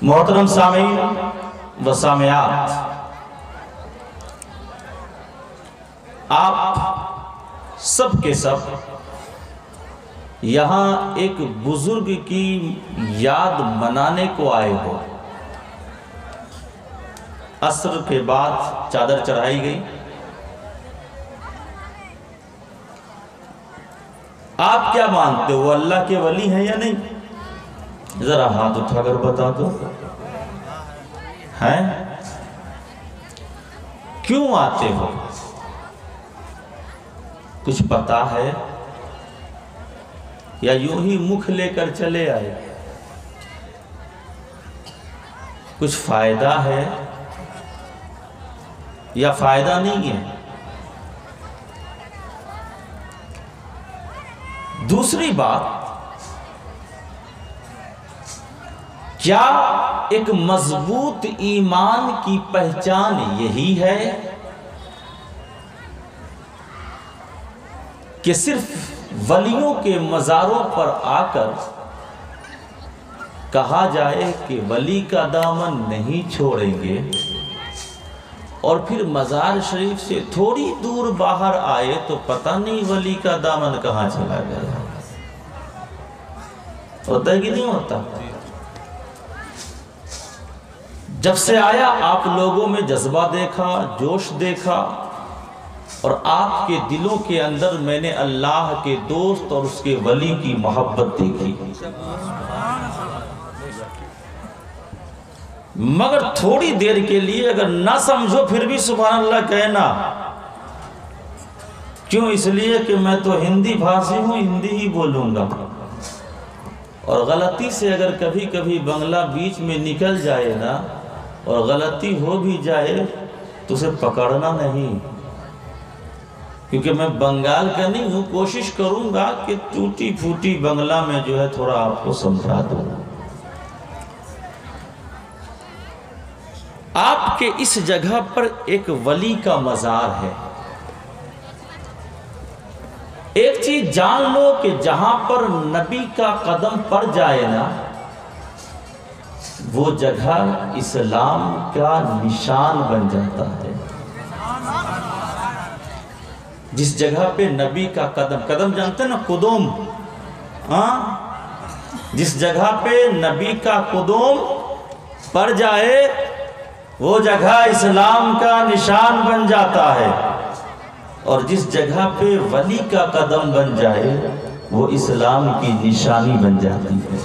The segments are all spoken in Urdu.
محترم سامعین و سامعات، آپ سب کے سب یہاں ایک بزرگ کی یاد منانے کو آئے ہو۔ عصر کے بعد چادر چڑھائی گئی۔ آپ کیا مانتے ہو، اللہ کے ولی ہیں یا نہیں؟ ذرا ہاتھ اٹھا کر بتا دو، ہیں؟ کیوں آتے ہو؟ کچھ پتا ہے یا یوں ہی مکھ لے کر چلے آئے؟ کچھ فائدہ ہے یا فائدہ نہیں ہے؟ دوسری بات، کیا ایک مضبوط ایمان کی پہچان یہی ہے کہ صرف ولیوں کے مزاروں پر آ کر کہا جائے کہ ولی کا دامن نہیں چھوڑیں گے، اور پھر مزار شریف سے تھوڑی دور باہر آئے تو پتہ نہیں ولی کا دامن کہاں چلا گیا؟ ہوتا ہے کہ نہیں ہوتا؟ جب سے آیا آپ لوگوں میں جذبہ دیکھا، جوش دیکھا، اور آپ کے دلوں کے اندر میں نے اللہ کے دوست اور اس کے ولی کی محبت دیکھی۔ مگر تھوڑی دیر کے لیے اگر نہ سمجھو پھر بھی سبحان اللہ کہنا۔ کیوں؟ اس لیے کہ میں تو ہندی بھاشی ہوں، ہندی ہی بولوں گا، اور غلطی سے اگر کبھی کبھی بنگلہ بیچ میں نکل جائے نا، اور غلطی ہو بھی جائے تو اسے پکڑنا نہیں، کیونکہ میں بنگال کا نہیں ہوں۔ کوشش کروں گا کہ ٹوٹی پھوٹی بنگلہ میں جو ہے تھوڑا آپ کو سمجھا دوں۔ آپ کے اس جگہ پر ایک ولی کا مزار ہے۔ ایک چیز جان لو کہ جہاں پر نبی کا قدم پڑ جائے نا، وہ جگہ اسلام کا نشان بن جاتا ہے۔ جس جگہ پہ نبی کا قدم جانتے ہیں نا، قدم، ہاں، جس جگہ پہ نبی کا قدم پڑ جائے وہ جگہ اسلام کا نشان بن جاتا ہے، اور جس جگہ پہ ولی کا قدم بن جائے وہ اسلام کی نشانی بن جاتی ہے۔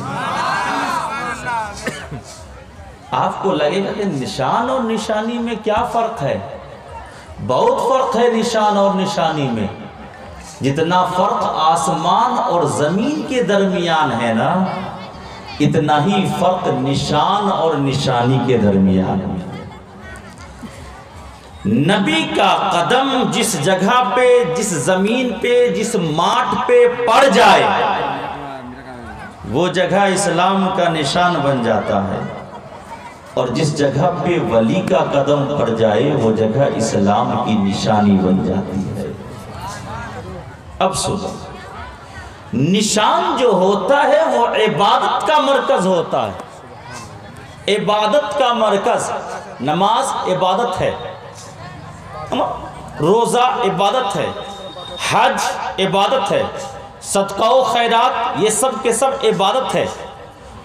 آپ کو لگے گا کہ نشان اور نشانی میں کیا فرق ہے؟ بہت فرق ہے نشان اور نشانی میں۔ جتنا فرق آسمان اور زمین کے درمیان ہے نا، اتنا ہی فرق نشان اور نشانی کے درمیان ہے۔ نبی کا قدم جس جگہ پہ، جس زمین پہ، جس ماٹ پہ پڑ جائے وہ جگہ اسلام کا نشان بن جاتا ہے، اور جس جگہ پہ ولی کا قدم پڑ جائے وہ جگہ اسلام کی نشانی بن جاتی ہے۔ اب سنو، نشان جو ہوتا ہے وہ عبادت کا مرکز ہوتا ہے۔ عبادت کا مرکز، نماز عبادت ہے، روزہ عبادت ہے، حج عبادت ہے، صدقہ و خیرات یہ سب کے سب عبادت ہے۔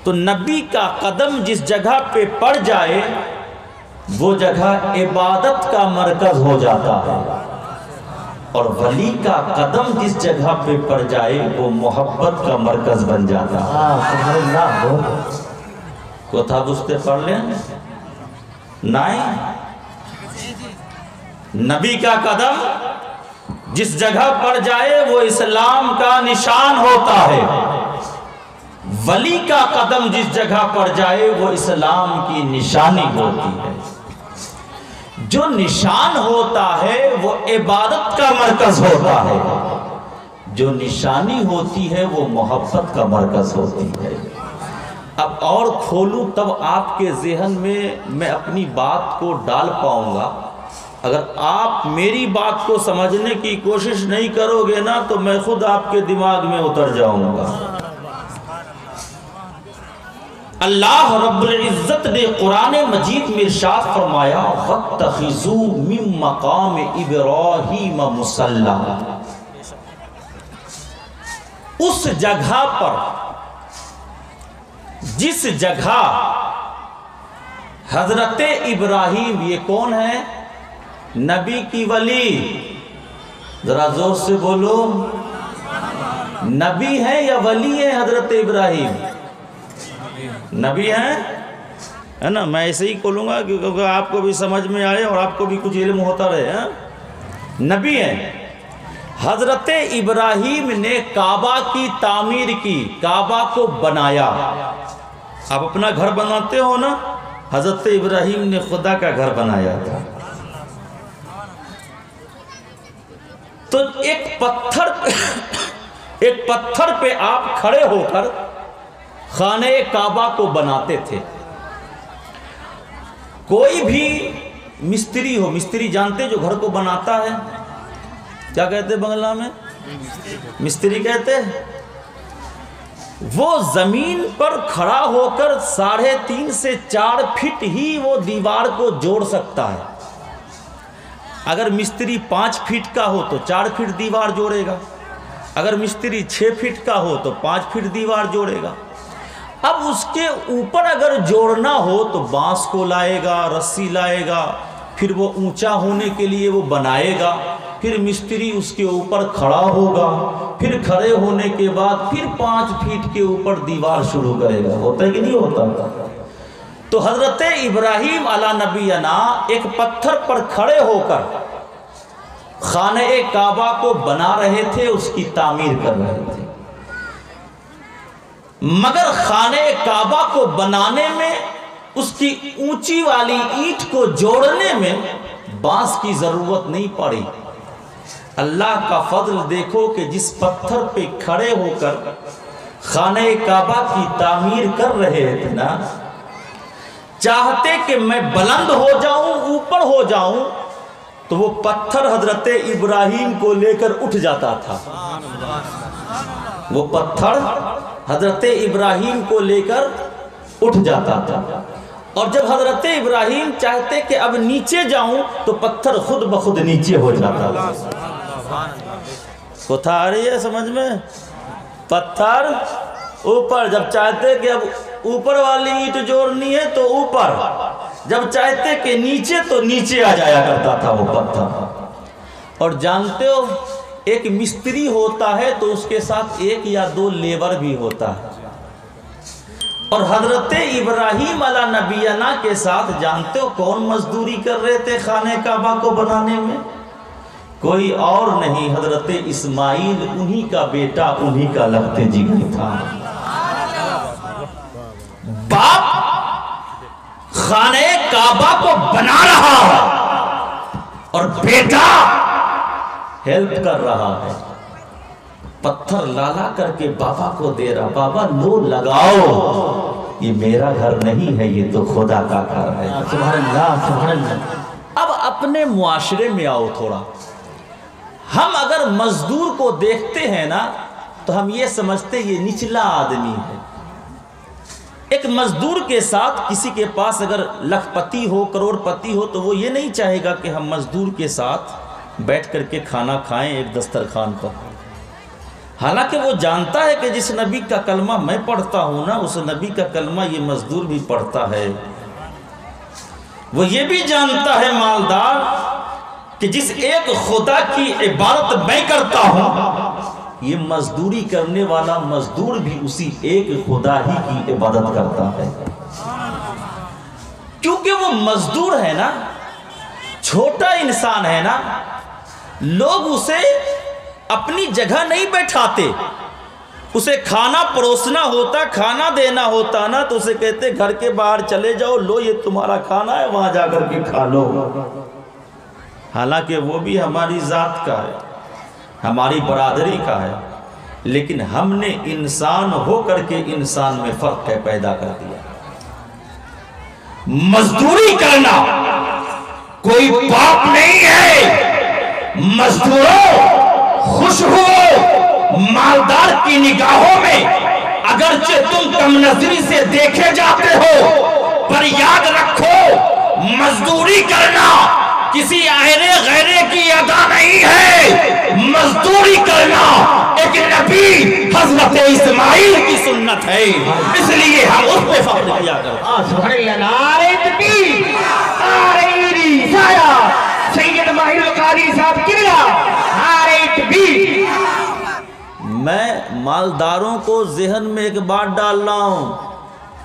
تو نبی کا قدم جس جگہ پہ پڑ جائے وہ جگہ عبادت کا مرکز ہو جاتا ہے، اور ولی کا قدم جس جگہ پہ پڑ جائے وہ محبت کا مرکز بن جاتا ہے۔ کوتھا بستے پڑھ لیں نہیں؟ نبی کا قدم جس جگہ پڑ جائے وہ اسلام کا نشان ہوتا ہے، ولی کا قدم جس جگہ پڑ جائے وہ اسلام کی نشانی ہوتی ہے۔ جو نشان ہوتا ہے وہ عبادت کا مرکز ہوتا ہے، جو نشانی ہوتی ہے وہ محبت کا مرکز ہوتی ہے۔ اب اور کھولوں تب آپ کے ذہن میں اپنی بات کو ڈال پاؤں گا۔ اگر آپ میری بات کو سمجھنے کی کوشش نہیں کرو گے نا تو میں خود آپ کے دماغ میں اتر جاؤں گا۔ اللہ رب العزت نے قرآن مجید میں ارشاد فرمایا وَاتَّخِذُوا مِن مَّقَامِ إِبْرَاهِيمَ مُصَلًّى، اس جگہ پر جس جگہ حضرت ابراہیم، یہ کون ہے؟ نبی کی ولی، ذرا زور سے بولو، نبی ہے یا ولی ہے حضرت ابراہیم؟ نبی ہیں، ہے نا؟ میں ایسے ہی کھولوں گا کیونکہ آپ کو بھی سمجھ میں آئے اور آپ کو بھی کچھ علم ہوتا رہے. نبی ہیں. حضرت ابراہیم نے کعبہ کی تعمیر کی، کعبہ کو بنایا. آپ اپنا گھر بناتے ہو نا، حضرت ابراہیم نے خدا کا گھر بنایا تھا. تو ایک پتھر پہ آپ کھڑے ہو کر خانہ کعبہ کو بناتے تھے. کوئی بھی مستری ہو، مستری جانتے جو گھر کو بناتا ہے، کیا کہتے بنگلہ میں؟ مستری کہتے. وہ زمین پر کھڑا ہو کر 3.5 سے 4 فٹ ہی وہ دیوار کو جوڑ سکتا ہے. اگر مستری 5 فٹ کا ہو تو 4 فٹ دیوار جوڑے گا، اگر مستری 6 فٹ کا ہو تو 5 فٹ دیوار جوڑے گا. اب اس کے اوپر اگر جوڑنا ہو تو بانس کو لائے گا، رسی لائے گا، پھر وہ اونچا ہونے کے لیے وہ بنائے گا، پھر مستری اس کے اوپر کھڑا ہوگا، پھر کھڑے ہونے کے بعد پھر 5 فٹ کے اوپر دیوار شروع کرے گا. ہوتا ہے کہ نہیں ہوتا؟ تو حضرت ابراہیم علیہ نبینا ایک پتھر پر کھڑے ہو کر خانہ کعبہ کو بنا رہے تھے، اس کی تعمیر کر رہے تھے. مگر خانہ کعبہ کو بنانے میں، اس کی اونچی والی اینٹ کو جوڑنے میں بانس کی ضرورت نہیں پڑی. اللہ کا فضل دیکھو کہ جس پتھر پہ کھڑے ہو کر خانہ کعبہ کی تعمیر کر رہے تھے نا، چاہتے کہ میں بلند ہو جاؤں، اوپر ہو جاؤں، تو وہ پتھر حضرت ابراہیم کو لے کر اٹھ جاتا تھا. وہ پتھر حضرت ابراہیم کو لے کر اٹھ جاتا تھا. اور جب حضرت ابراہیم چاہتے کہ اب نیچے جاؤں تو پتھر خود بخود نیچے ہو جاتا تھا. کوتھا آ رہی ہے سمجھ میں؟ پتھر اوپر، جب چاہتے کہ اب اوپر والی اینٹ جوڑنی ہے تو اوپر، جب چاہتے کہ نیچے تو نیچے آ جایا کرتا تھا وہ پتھر. اور جانتے ہو ایک مستری ہوتا ہے تو اس کے ساتھ 1 یا 2 لیبر بھی ہوتا ہے. اور حضرت ابراہیم علیہ نبینا کے ساتھ جانتے ہو کون مزدوری کر رہے تھے خانہ کعبہ کو بنانے میں؟ کوئی اور نہیں، حضرت اسماعیل، انہی کا بیٹا، انہی کا لخت جگر تھا. باپ خانہ کعبہ کو بنا رہا ہے اور بیٹا ہیلپ کر رہا ہے. پتھر لالا کر کے بابا کو دے رہا، بابا لو لگاؤ، یہ میرا گھر نہیں ہے، یہ تو خدا کا گھر ہے. سبحان اللہ، سبحان اللہ. اب اپنے معاشرے میں آؤ تھوڑا. ہم اگر مزدور کو دیکھتے ہیں نا تو ہم یہ سمجھتے یہ نچلا آدمی ہے. ایک مزدور کے ساتھ کسی کے پاس اگر لکھ پتی ہو، کروڑ پتی ہو، تو وہ یہ نہیں چاہے گا کہ ہم مزدور کے ساتھ بیٹھ کر کے کھانا کھائیں ایک دسترخوان پر. حالانکہ وہ جانتا ہے کہ جس نبی کا کلمہ میں پڑھتا ہوں نا، اس نبی کا کلمہ یہ مزدور بھی پڑھتا ہے. وہ یہ بھی جانتا ہے مالدار کہ جس ایک خدا کی عبادت میں کرتا ہوں، یہ مزدوری کرنے والا مزدور بھی اسی ایک خدا ہی کی عبادت کرتا ہے. کیونکہ وہ مزدور ہے نا، چھوٹا انسان ہے نا، لوگ اسے اپنی جگہ نہیں بیٹھاتے. اسے کھانا پروسنا ہوتا، کھانا دینا ہوتا نا، تو اسے کہتے گھر کے باہر چلے جاؤ، لو یہ تمہارا کھانا ہے، وہاں جا کر کے کھا لو. حالانکہ وہ بھی ہماری ذات کا ہے، ہماری برادری کا ہے، لیکن ہم نے انسان ہو کر کے انسان میں فرق پیدا کر دیا. مزدوری کرنا کوئی پاپ نہیں ہے. مزدوروں خوش ہو، مالدار کی نگاہوں میں اگرچہ تم کم نظری سے دیکھے جاتے ہو، پر یاد رکھو مزدوری کرنا کسی آئرے غیرے کی ادا نہیں ہے، مزدوری کرنا ایک نبی حضرت اسماعیل کی سنت ہے، اس لیے ہم اس پہ فخر کیا کرتے ہیں۔ سبحان اللہ، نعرہ تکبیر، نعرہ رسالہ، سید ماہر القاری صاحب قبلہ، نعرہ تکبیر۔ میں مالداروں کو ذہن میں ایک بات ڈال رہا ہوں،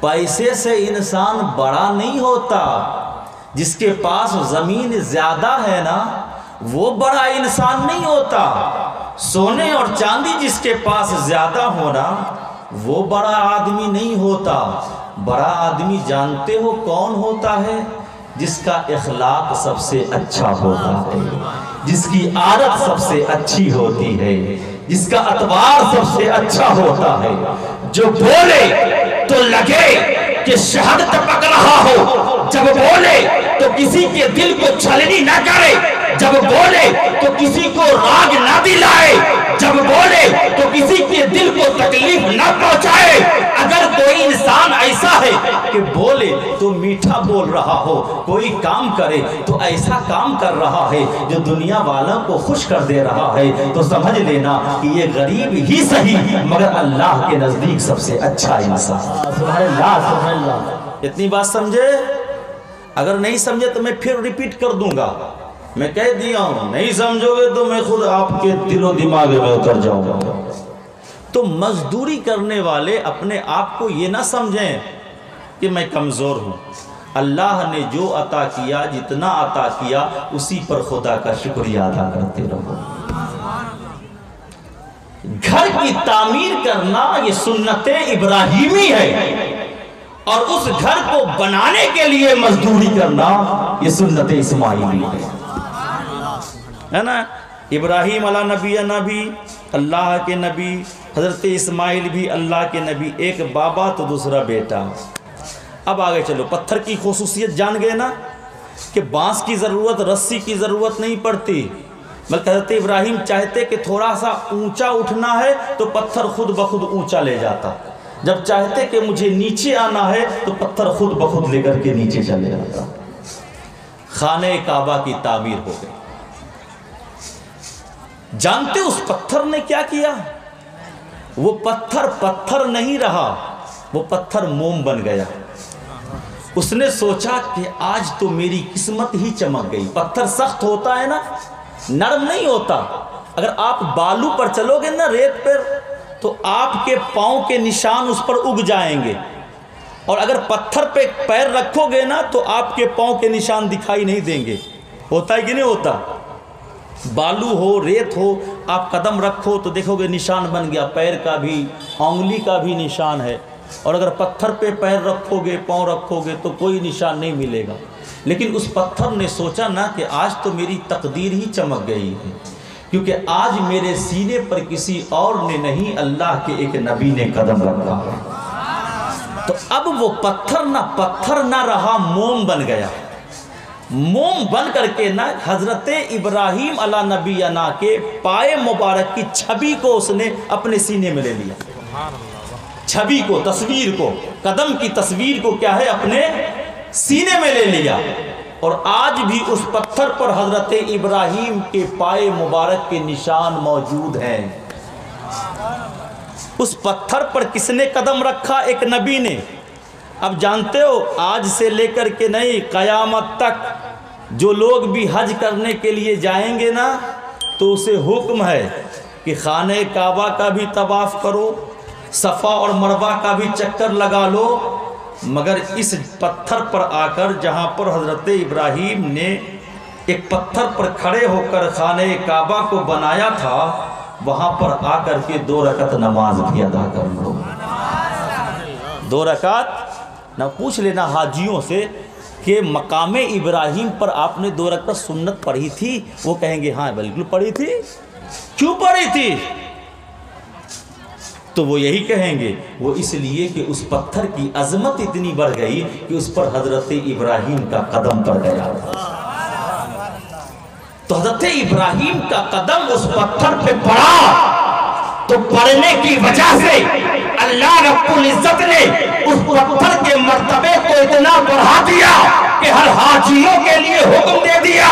پیسے سے انسان بڑا نہیں ہوتا، جس کے پاس زمین زیادہ ہے نا وہ بڑا انسان نہیں ہوتا، سونے اور چاندی جس کے پاس زیادہ ہونا وہ بڑا آدمی نہیں ہوتا۔ بڑا آدمی جانتے ہو کون ہوتا ہے؟ جس کا اخلاق سب سے اچھا ہوتا ہے، جس کی عادت سب سے اچھی ہوتی ہے، جس کا اعتبار سب سے اچھا ہوتا ہے، جو بولے تو لگے کہ شہد ٹپک رہا ہو، جب بولے تو کسی کے دل کو چھلنی نہ کرے، جب بولے تو کسی کو راگ نہ دلائے، جب بولے تو کسی کے دل کو تکلیف نہ پہنچائے۔ اگر کوئی انسان ایسا ہے کہ بولے تو میٹھا بول رہا ہو، کوئی کام کرے تو ایسا کام کر رہا ہے جو دنیا والوں کو خوش کر دے رہا ہے، تو سمجھ لینا کہ یہ غریب ہی صحیح مگر اللہ کے نزدیک سب سے اچھا انسان۔ سبحان اللہ، سبحان اللہ۔ اتنی بات سمجھے؟ اگر نہیں سمجھے تو میں پھر ریپیٹ کر دوں گا، میں کہہ دیا ہوں، نہیں سمجھو گے تو میں خود آپ کے دل و دماغ میں اتر جاؤں گا۔ تو مزدوری کرنے والے اپنے آپ کو یہ نہ سمجھیں کہ میں کمزور ہوں، اللہ نے جو عطا کیا، جتنا عطا کیا اسی پر خدا کا شکریہ ادا کرتے رہو۔ گھر کی تعمیر کرنا یہ سنت ابراہیمی ہے، اور اس گھر کو بنانے کے لیے مزدوری کرنا یہ سنت اسماعیلی ہے نا۔ ابراہیم علیہ نبینا بھی اللہ کے نبی، حضرت اسماعیل بھی اللہ کے نبی، ایک بابا تو دوسرا بیٹا۔ اب آگے چلو، پتھر کی خصوصیت جان گئے نا کہ بانس کی ضرورت، رسی کی ضرورت نہیں پڑتی، بلکہ حضرت ابراہیم چاہتے کہ تھوڑا سا اونچا اٹھنا ہے تو پتھر خود بخود اونچا لے جاتا، جب چاہتے کہ مجھے نیچے آنا ہے تو پتھر خود بخود لے کر کے نیچے چلے جاتا۔ خانہ کعبہ کی تعمیر ہو گئی، جانتے اس پتھر نے کیا کیا؟ وہ پتھر پتھر نہیں رہا، وہ پتھر موم بن گیا۔ اس نے سوچا کہ آج تو میری قسمت ہی چمک گئی۔ پتھر سخت ہوتا ہے نا، نرم نہیں ہوتا، اگر آپ بالو پر چلو گے نا، ریت پر، تو آپ کے پاؤں کے نشان اس پر اگ جائیں گے، اور اگر پتھر پہ پیر رکھو گے نا تو آپ کے پاؤں کے نشان دکھائی نہیں دیں گے۔ ہوتا ہے کہ نہیں ہوتا؟ بالو ہو، ریت ہو، آپ قدم رکھو تو دیکھو گے نشان بن گیا، پیر کا بھی، انگلی کا بھی نشان ہے، اور اگر پتھر پہ پیر رکھو گے، پاؤں رکھو گے تو کوئی نشان نہیں ملے گا۔ لیکن اس پتھر نے سوچا نا کہ آج تو میری تقدیر ہی چمک گئی ہے، کیونکہ آج میرے سینے پر کسی اور نے نہیں، اللہ کے ایک نبی نے قدم رکھا ہے۔ تو اب وہ پتھر نہ رہا، موم بن گیا۔ موم بن کر کے نا حضرت ابراہیم علیہ نبینا کے پائے مبارک کی چھبی کو اس نے اپنے سینے میں لے لیا۔ چھبی کو، تصویر کو، قدم کی تصویر کو کیا ہے، اپنے سینے میں لے لیا، اور آج بھی اس پتھر پر حضرت ابراہیم کے پائے مبارک کے نشان موجود ہیں۔ اس پتھر پر کس نے قدم رکھا؟ ایک نبی نے۔ اب جانتے ہو آج سے لے کر کے نہیں، قیامت تک جو لوگ بھی حج کرنے کے لیے جائیں گے نا تو اسے حکم ہے کہ خانہ کعبہ کا بھی طواف کرو، صفا اور مروہ کا بھی چکر لگا لو، مگر اس پتھر پر آ کر جہاں پر حضرت ابراہیم نے ایک پتھر پر کھڑے ہو کر خانہ کعبہ کو بنایا تھا، وہاں پر آ کر کے 2 رکعت نماز بھی ادا کر لو۔ 2 رکعت نہ پوچھ لینا حاجیوں سے کہ مقام ابراہیم پر آپ نے 2 رکعت سنت پڑھی تھی، وہ کہیں گے ہاں بالکل پڑھی تھی۔ کیوں پڑھی تھی؟ تو وہ یہی کہیں گے وہ اس لیے کہ اس پتھر کی عظمت اتنی بڑھ گئی کہ اس پر حضرت ابراہیم کا قدم پڑ گیا۔ تو حضرت ابراہیم کا قدم اس پتھر پہ پڑا، تو پڑنے کی وجہ سے اللہ رب العزت نے اس پتھر کے مرتبے کو اتنا بڑھا دیا کہ ہر حاجیوں کے لیے حکم دے دیا،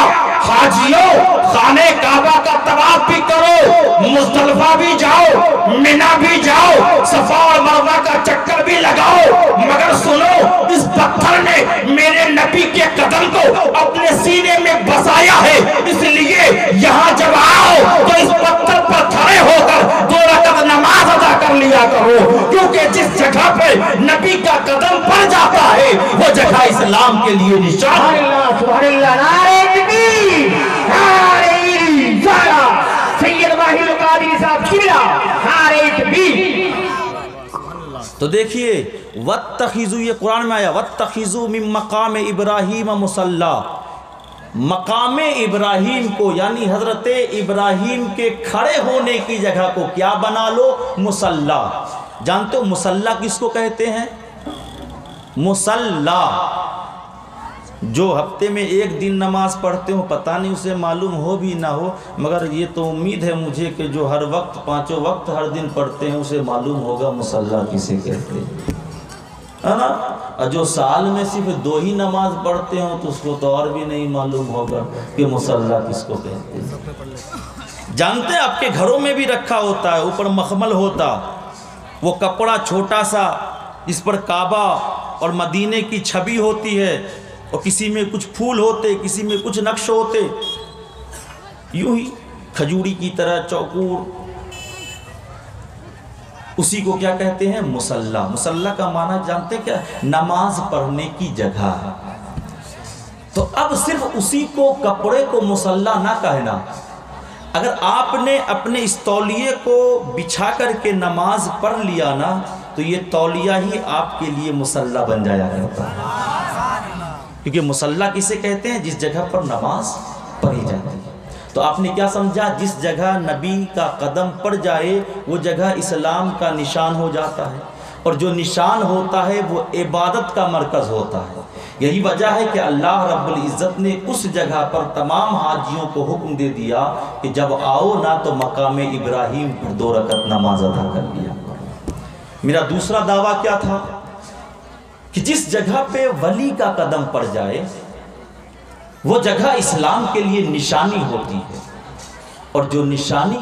حاجیوں خانہ کعبہ کا طواف بھی کرو، مزدلفہ بھی جاؤ، منی بھی جاؤ، صفا اور مروہ کا چکر بھی لگاؤ، مگر سنو اس پتھر نے میرے نبی کے قدم کو اپنے سینے میں بسایا ہے، اس لیے یہاں جب آؤ تو اس پتھر پر کھڑے ہو کر 2 رکعت نماز ادا کر لیا کرو، کیونکہ جس جگہ پہ نبی کا قدم پڑ جاتا ہے وہ جگہ اسلام کے لیے نشان ہے۔ سبحان اللہ، نعرہ تکبیر، نعرہ رسالہ، سید ماہر القادری صاحب کبلا، نعرہ تکبیر۔ تو دیکھیے وَاتَّخِذُوا، یہ قرآن میں آیا وَاتَّخِذُوا مِن مقام ابراہیم مصلی، مقام ابراہیم کو یعنی حضرت ابراہیم کے کھڑے ہونے کی جگہ کو کیا بنا لو؟ مصلی۔ جانتے ہو مصلی کس کو کہتے ہیں؟ مصلی جو ہفتے میں 1 دن نماز پڑھتے ہو، پتہ نہیں اسے معلوم ہو بھی نہ ہو، مگر یہ تو امید ہے مجھے کہ جو ہر وقت 5 وقت ہر دن پڑھتے ہیں اسے معلوم ہوگا مصلی کسے کہتے ہیں، ہے نا؟ اور جو سال میں صرف 2 ہی نماز پڑھتے ہوں تو اس کو تو اور بھی نہیں معلوم ہوگا کہ مصلی کس کو کہتے ہیں۔ جانتے ہیں آپ کے گھروں میں بھی رکھا ہوتا ہے، اوپر مخمل ہوتا، وہ کپڑا چھوٹا سا جس پر کعبہ اور مدینے کی چھبی ہوتی ہے، اور کسی میں کچھ پھول ہوتے، کسی میں کچھ نقش ہوتے، یوں ہی کھجوری کی طرح چوکور، اسی کو کیا کہتے ہیں؟ مصلی۔ مصلی کا معنی جانتے کیا؟ نماز پڑھنے کی جگہ۔ تو اب صرف اسی کو کپڑے کو مصلی نہ کہنا، اگر آپ نے اپنے اس تولیے کو بچھا کر کے نماز پڑھ لیا نا تو یہ تولیہ ہی آپ کے لیے مصلی بن جایا کرتا ہے، کیونکہ مصلی کسے کہتے ہیں؟ جس جگہ پر نماز پڑھی جاتی ہے۔ تو آپ نے کیا سمجھا؟ جس جگہ نبی کا قدم پڑ جائے وہ جگہ اسلام کا نشان ہو جاتا ہے، اور جو نشان ہوتا ہے وہ عبادت کا مرکز ہوتا ہے۔ یہی وجہ ہے کہ اللہ رب العزت نے اس جگہ پر تمام حاجیوں کو حکم دے دیا کہ جب آؤ نا تو مقام ابراہیم پر 2 رکعت نماز ادا کر لیا۔ میرا دوسرا دعویٰ کیا تھا کہ جس جگہ پہ ولی کا قدم پڑ جائے وہ جگہ اسلام کے لیے نشانی ہوتی ہے، اور جو نشانی